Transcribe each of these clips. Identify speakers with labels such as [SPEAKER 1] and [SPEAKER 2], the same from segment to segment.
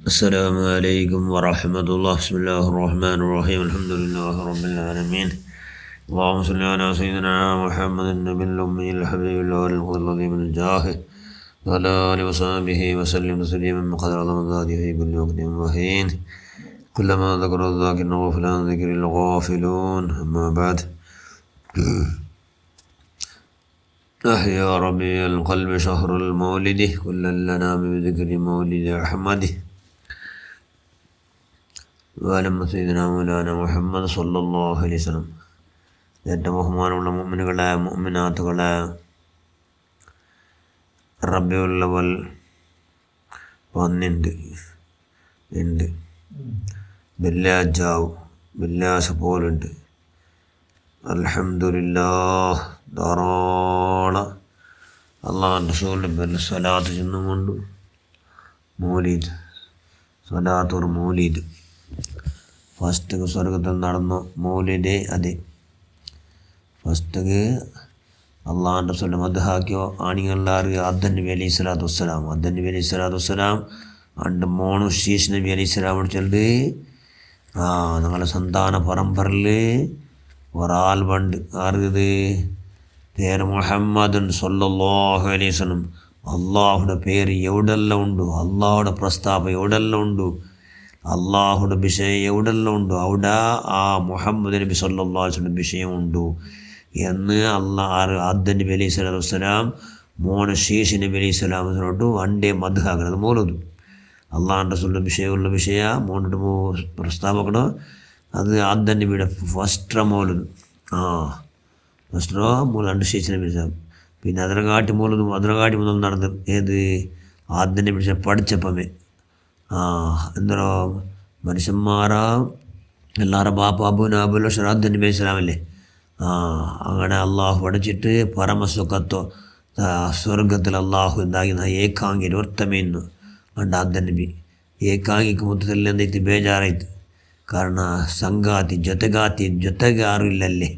[SPEAKER 1] السلام عليكم ورحمة الله. بسم الله الرحمن الرحيم. الحمد لله رب العالمين. اللهم صل على سيدنا محمد النبي الأمي الحبيب الله الذي من الجاهد وعلى آله وصحبه وسلم تسليما بقدر ذاته في كل وقت وحين كلما ذكر الذاكرون وغفلان ذكر الغافلون. أما بعد، أحيا ربيع القلب شهر المولد كل لنا بذكر مولد أحمد وعلى سيدنا مولانا മുഹമ്മദ് സ്വല്ലല്ലാഹു അലൈഹി വസല്ലം. ഏറ്റവും ബഹുമാനമുള്ള മുഅ്മിനുകളെ മുഅ്മിനാത്തുകളെ, റബീഉൽ അവ്വൽ വന്നിട്ടുണ്ട്. വെള്ളിയാഴ്ചാവും, വെള്ളിയാഴ്ച പോലുണ്ട്. അൽഹംദുലില്ലാഹ്. ധാരാളം അള്ളാഹുവിൻ്റെ റസൂലിൻ്റെ പേരിൽ സ്വലാത്ത് ചെന്നുകൊണ്ട് മൗലീദ്, സ്വലാത്ത് മൗലീദ് ഫസ്റ്റ് സ്വർഗത്തിൽ നടന്നു മൗലിദ്. അതെ, ഫസ്റ്റ് അള്ളാഹുൻ്റെ റസൂലിനെ മദ്ഹാക്കിയോ ആണികളാറിയ ആദം നബി അലൈഹി സ്വലാത്തു വസ്സലാം. ആദം നബി അലൈഹി സ്വലാത്തു വസ്സലാം അണ്ട് മോണു ശീഷ് നബി അലൈഹി സ്വലാം വിളിച്ചിട്ട് നിങ്ങളുടെ സന്താന പരമ്പരയിൽ ഒരാൾ പണ്ട് ആറിയത് പേര് മുഹമ്മദൻ സ്വല്ലല്ലാഹു അലൈഹി വസല്ലം. അള്ളാഹുടെ പേര് എവിടെല്ലാം ഉണ്ട്, അള്ളാഹുടെ പ്രസ്താവം എവിടെല്ലാം ഉണ്ട്, അള്ളാഹുടെ വിഷയം എവിടെല്ലാം ഉണ്ട്, അവിടെ ആ മുഹമ്മദ് നബി സ്വല്ലല്ലാഹു അലൈഹി വസല്ലം വിഷയമുണ്ട് എന്ന് ആദം നബി അലൈഹി സ്വലാത്തു വസ്സലാം മോനെ ശീഷ് നബി അലൈഹി സ്വലാമിനോട്ട് വണ്ടേ മദ്ഹാക്കുന്നത് മോലത്. അള്ളാഹുൻ്റെ റസൂലിൻ്റെ വിഷയമുള്ള വിഷയ മോനോട്ട് പ്രസ്താവക്കണം. അത് ആദം നബിയുടെ ഫസ്റ്റ് മോലത്. ഫസ്റ്റോ മൂലണ്ട് ശീഷ് നബി സ്വലാം. പിന്നെ അതിനെക്കാട്ടി മുതൽ നടന്ന് ഏത് ആദം നബി പഠിച്ചപ്പമേ എന്തോ മനുഷ്യന്മാരാ എല്ലാവരും ബാപ്പ അബുൽ ആദം നബി അലൈഹി സ്വലാമല്ലേ. അങ്ങനെ അള്ളാഹു പഠിച്ചിട്ട് പരമസുഖത്തോ സ്വർഗത്തിൽ അള്ളാഹു എന്താകുന്ന ഏകാംഗി ഒರ್ತಮೇನು ഉണ്ട് ആദം ನಬಿ. ಏಕಾಂಗಿಗೆ ಮೊತ್ತದಲ್ಲಿ ಎಂದೈತಿ ಬೇಜಾರಾಯ್ತು, ಕಾರಣ ಸಂಗಾತಿ ಜೊತೆಗೆ ಯಾರೂ ಇಲ್ಲಲ್ಲಿ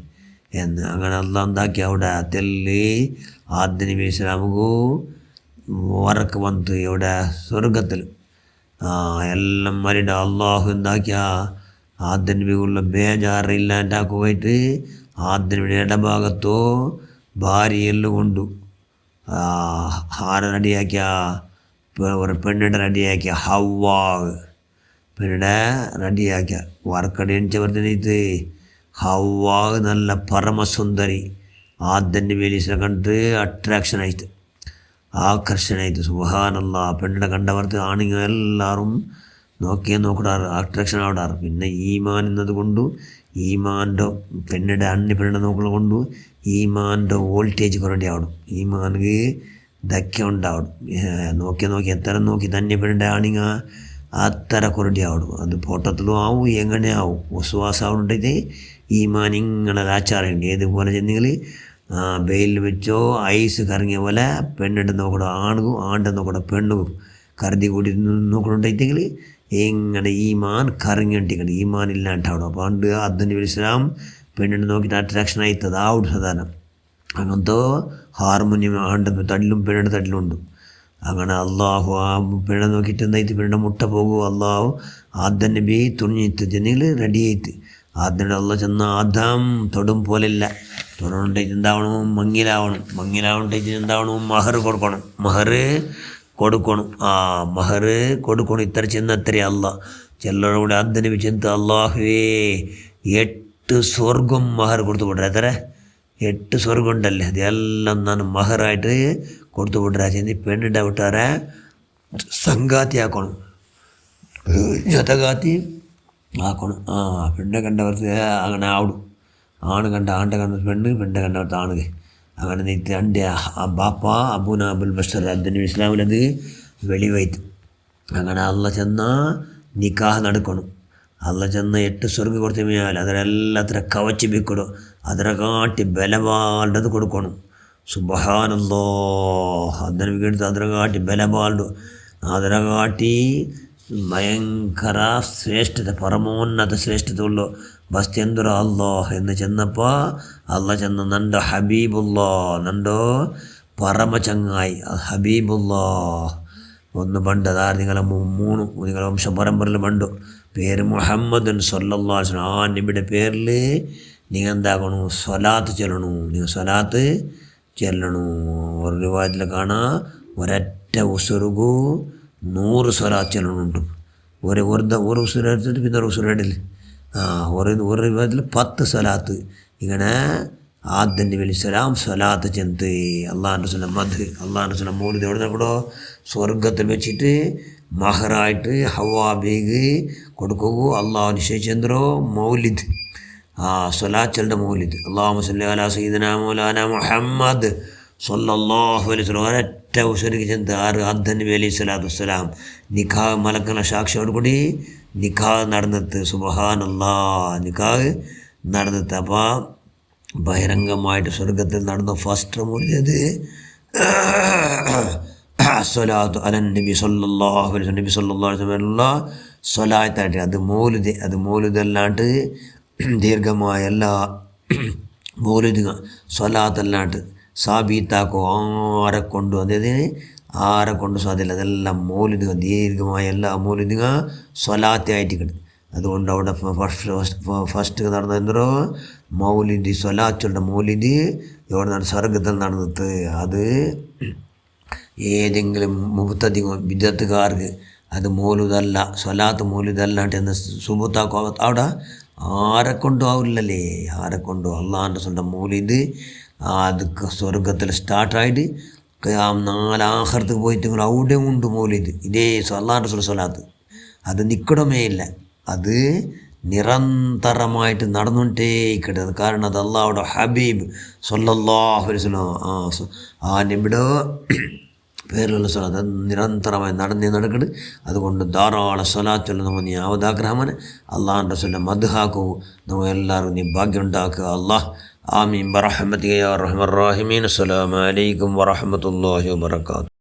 [SPEAKER 1] എന്ന്. അങ്ങനെ അള്ളാഹ് എന്താക്കി അവിടെ തെല്ലി ആദം നബി ഇസ്ലാമിಗೂ വറക്ക് വന്നു ഇവിടെ സ്വർഗത്തിൽ എല്ലാം മരിട. അള്ളാഹു എന്താക്കിയ ആദം നബിക്കുള്ള ബേജാറില്ലാണ്ടാക്കി പോയിട്ട് ആദം നബിയുടെ ഇടഭാഗത്തോ ഭാര്യയെല്ലാം കൊണ്ടു റെഡിയാക്കിയ ഒരു പെണ്ണിടെ റെഡിയാക്കിയ ഹവ്വാ പെണ്ണിടെ റെഡിയാക്കിയ വർക്കടി എണിച്ചവർത്തിനീത്ത് ഹവ്വാ നല്ല പരമസുന്ദരി ആദം നബി അലൈഹി സ്വലാം കണ്ടിട്ട് ആകർഷണായിട്ട് സുബ്ഹാനല്ലാഹ്. പെണ്ണിടെ കണ്ടവർക്ക് ആണെങ്കിൽ എല്ലാവരും നോക്കിടാറ്, അട്രാക്ഷൻ ആവിടാറ്. പിന്നെ ഈമാൻ എന്നത് കൊണ്ട് ഈമാൻ്റെ പെണ്ണിടെ പെണ്ണിടെ നോക്കുന്നത് കൊണ്ട് ഈമാൻ്റെ വോൾട്ടേജ് കുറേ ആവിടും, ഈമാനിക്ക് ധക്യം ഉണ്ടാവിടും. നോക്കി എത്ര നോക്കി തന്നെ പെണ്ണിടെ ആണെങ്കിൽ അത്ര കുറേ ആവിടും. അത് ഫോട്ടത്തിലും ആവും, എങ്ങനെ ആവും, വിശ്വാസമാവുന്നുണ്ടെങ്കിൽ ഈമാൻ ഇങ്ങനെ ആച്ചാറുണ്ട്. ഏതുപോലെ ചെന്നെങ്കിൽ വെയിൽ വെച്ചോ ഐസ് കറങ്ങിയ പോലെ പെണ്ണിട്ട് നോക്കണം ആണും, ആണ്ടെ നോക്കണം പെണ്ണും കരുതി കൂടി നോക്കണുണ്ടെങ്കിൽ എങ്ങനെ ഈമാൻ കറങ്ങിണ്ടിക്കണം, ഈമാൻ ഇല്ലാണ്ടാവണം. അപ്പോൾ പണ്ട് ആദം നബി അലൈഹി സ്വലാം പെണ്ണിട്ട് നോക്കിയിട്ട് അട്രാക്ഷൻ ആയിത്തത് ആവും സാധാരണ. അങ്ങനത്തെ ഹാർമോണിയം ആണ്ടെ തട്ടിലും പെണ്ണിടെ തട്ടിലുണ്ട്. അങ്ങനെ അള്ളാഹു ആ പെണ്ണെ നോക്കിയിട്ട് എന്തായിട്ട് പെണ്ണിടെ മുട്ട പോകും. അള്ളാഹു ആദം നബി തുണിഞ്ഞിത്ത് ചെന്നെങ്കിൽ റെഡി ആയിട്ട് ആദ്യം അള്ള ചെന്ന ആദം തൊടും പോലെയല്ല, തൊടുന്നുണ്ടെങ്കിൽ എന്താവണം, മങ്ങിലാവണമെങ്കിൽ എന്താവണം, മഹർ കൊടുക്കണം. മഹർ കൊടുക്കണം. ഇത്ര ചെന്ന് അത്രേ അല്ല ചെല്ലയുടെ കൂടെ ആദം നബി ചെന്ന് അള്ളാഹുവേ 8 സ്വർഗം മഹർ കൊടുത്തു വിട്ര. എത്ര 8 സ്വർഗം ഉണ്ടല്ലേ, അതെല്ലാം ನಾನು മഹറായിട്ട് കൊടുത്തു വിട്ര. ചെന്ന് പെണ്ണിൻ്റെ വിട്ടാരെ സംഗാത്തി ആക്കണം, ജൊതഗാത്തി ആക്കണം. പെണ്ണെ കണ്ടവർക്ക് അങ്ങനെ ആവിടും. ആണ്ടെ കണ്ട പെണ്ണിടെ കണ്ടവർക്ക് ആണുക. അങ്ങനെ നീത്തി അൻ്റെ ബാപ്പ അബുൽ ബഷർ ആദം നബി ഇസ്ലാമിലത് വെളിവായിത്ത്. അങ്ങനെ അള്ള ചെന്ന നിക്കാഹ് നടക്കണം. അള്ള ചെന്ന 8 സ്വർഗ്ഗം കൊടുത്ത മേൽ അതിനെല്ലാം അത്ര കവച്ച് ബിക്കണം, അതിനെ കാട്ടി ബലപാലത് കൊടുക്കണം. സുബ്ഹാനല്ലാഹ്. ആദം നബി എടുത്ത് അതിനെ കാട്ടി ബലപാലു, അതിനെ കാട്ടി ഭയങ്കര ಶ್ರೇಷ್ಠತೆ, ಪರಮೋನ್ನತ ಶ್ರೇಷ್ಠತೆ ಉಳ್ಳು ಬಸ್ ಎಂದರು ಅಲ್ಲಾಹ್ ಎಂದು ಚೆನ್ನಪ್ಪ. ಅಲ್ಲ ಚೆನ್ನ ನಂದು ಹಬೀಬುಲ್ಲಾ, ನಂದು ಪರಮ ಚಂಗಾಯಿ ಹಬೀಬುಲ್ಲಾ ഒന്ന് പണ്ട് അതായത് നിങ്ങളെ നിങ്ങളെ വംശപരമ്പരയിൽ പണ്ടു പേര് മുഹമ്മദൻ സല്ലല്ലാഹു അലൈഹി വസല്ലം. ആ നബിയുടെ പേരിൽ നിങ്ങൾ എന്താക്കണു? സ്വലാത്ത് ചെല്ലണു. നിങ്ങൾ സ്വലാത്ത് ചെല്ലണു. ഒരു റിവായത്തിൽ കാണാം, ഒരൊറ്റ ഉസുറുകു 100 സ്വലാത്ത് ചെല്ലണുണ്ട്. ഒരു ഉസുര എടുത്തിട്ട് പിന്നെ ഒരു ഉസുരടില്ല. ഒരു റിവായത്തിൽ 10 സ്വലാത്ത്. ഇങ്ങനെ ആദ്യം നബി അലൈഹിസ്സലാം സ്വലാത്ത് ചെന്ത് അള്ളാഹുൻ്റെ റസൂലിൻ്റെ മദ്, അള്ളാഹുൻ്റെ റസൂലിൻ്റെ മൗലിദ് എവിടെ കൂടോ? സ്വർഗത്തിൽ വെച്ചിട്ട് മഹറായിട്ട് ഹവ്വാ ബീഗ് കൊടുക്കൂ. അള്ളാഹു നിശ്ചയിച്ചെന്തോ മൗലിദ്, സ്വലാച്ചലിൻ്റെ മൗലിദ്. അല്ലാഹുമ്മ സല്ലി അലാ സയ്യിദിനാ മൗലാനാ മുഹമ്മദ് സ്വല്ലല്ലാഹു അലൈഹി വസല്ലം. ഒരൊറ്റ ഉസരിക്ക് ചെന്ത് ആദ്യം നബി അലൈഹി സ്വലാത്തു വസ്സലാം നിക്കാഹ് മലക്കുകളുടെ സാക്ഷിയോട് കൂടി നിക്കാഹ് നടന്നത്. സുബ്ഹാനല്ലാഹ്, നിക്കാഹ് നടന്നത്. അപ്പോൾ ബഹിരംഗമായിട്ട് സ്വർഗത്തിൽ നടന്ന ഫസ്റ്റ് മൗലിദ് സ്വലാത്തു അലൻ നബി സല്ലല്ലാഹു അലൈഹി വസല്ലം. നബി സല്ലല്ലാഹു അലൈഹി വസല്ലം സ്വലാത്തായിട്ട് അത് മൗലിദ് അല്ലാണ്ട് ദീർഘമായ എല്ലാ മൗലിദ് സ്വലാത്തല്ലാണ്ട് സാബീത്താക്കോ ആരെക്കൊണ്ടു, അതായത് ആരെക്കൊണ്ട് സാധ്യമില്ല. അതെല്ലാം മൗലിദ് ദീർഘമായ എല്ലാ മൗലിദ് സ്വലാത്തായിട്ട് കിട്ടും. അതുകൊണ്ട് അവിടെ ഫസ്റ്റ് നടന്നത് എന്തോ മൗലിദ്, സ്വലാത്തുകളുടെ മൗലിദ് എവിടെ നടന്ന്? സ്വർഗത്തിൽ നടന്നത്. അത് ഏതെങ്കിലും മുബ്തദിഗോ ബിദ്അത്തുകാർക്ക് അത് മൗലിദല്ല, സ്വലാത്ത് മൗലിദല്ലാണ്ട് എന്ന് സുബൂത്താക്കോ അവിടെ ആരെക്കൊണ്ടും ആവില്ലല്ലേ? ആരെക്കൊണ്ടോ അള്ളാഹുൻ്റെ സ്വന്തം മൗലിദ് അത് സ്വർഗത്തിൽ സ്റ്റാർട്ടായിട്ട് നാലാഹർക്ക് പോയിട്ട് അവിടെ ഉണ്ട് മൗലിദ്. ഇതേ അള്ളാഹുൻ്റെ സ്വലാത്ത് അത് നിൽക്കണമേ ഇല്ല, അത് നിരന്തരമായിട്ട് നടന്നുകൊണ്ടേക്കിട്ടത്. കാരണം അത് അള്ളാഹുടെ ഹബീബ് സ്വല്ലല്ലാഹു അലൈഹി വസല്ലം ആ നബിയുടെ പേരിലുള്ള സ്വലാത്ത് അത് നിരന്തരമായി നടക്കുന്നത്. അതുകൊണ്ട് ധാരാളം സ്വലാത്തുള്ള നമ്മൾ നീ ആവതാഗ്രഹമാണ്. അള്ളാഹുൻ്റെ സ്വല്ലം മദ്ഹാക്കൂ. നമ്മൾ എല്ലാവരും നീ ഭാഗ്യം ഉണ്ടാക്കുക. അള്ളാഹ് ആമീൻ ബറഹ്മതിക യാ അർഹമർ റഹീമീൻ. അസ്സലാമു അലൈക്കും വറഹ്മത്തുള്ളാഹി വബറകാതുഹു.